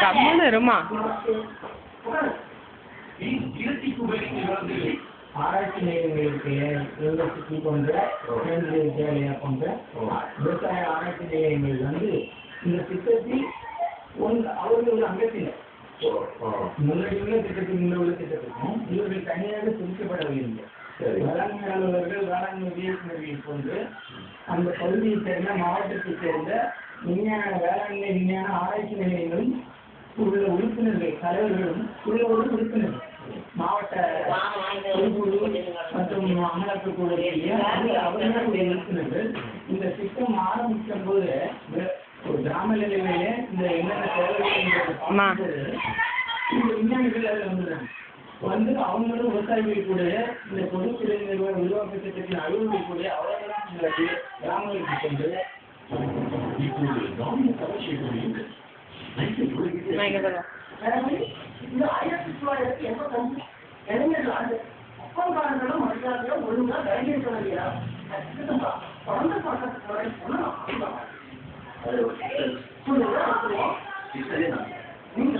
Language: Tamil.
கம்முன்னு இருமா. ஆராய்ச்சி நிலையங்களுக்கு யூனிவர்சிட்டி போன்ற கேந்திரிய வித்யாலயா போன்ற விவசாய ஆராய்ச்சி நிலையங்கள் வந்து இந்த திட்டத்தில் அவர்கள் ஒரு அங்கத்தினர் முன்னாடி உள்ள திட்டத்துக்கு முன்ன உள்ள திட்டத்துக்கும் இவர்கள் தனியாக பிரிக்கப்படவில்லை. வேளாண்மை அலுவலர்கள் வேளாண்மை இயக்குநர்கள் போன்று அந்த பகுதியை சேர்ந்த மாவட்டத்தை சேர்ந்த வேளாண்மை விஞ்ஞான ஆராய்ச்சி நிலையங்களும் உள்ள உறுப்பினர்கள் தலைவர்களும் உள்ள ஒரு உறுப்பினர்கள் மாவட்ட பொதுக்குழு மற்றும் அமலாக்கக்கூடிய அவர்களுடைய உறுப்பினர்கள் இந்த திட்டம் ஆரம்பிக்கும் போது ஒரு கிராம நிலையிலேயே இந்த என்னென்ன தேவைகள் இந்த விஞ்ஞானிகள் அதில் வந்துடுறாங்க. வந்து அவங்களும் விவசாயிகளுடைய இந்த பொதுத்துறை நிறுவன உருவாக்க திட்டத்தின் அலுவலர்களுடைய அவர்களும் இந்த கிராமங்களுக்கு சென்று இந்த 1985 இளைஞர்கள் ஆண்டு அப்பங்காரங்களும் மரியாதையும் ஒழுங்கா கையெழுத்த வேண்டியா குழந்தை பார்க்க நீங்க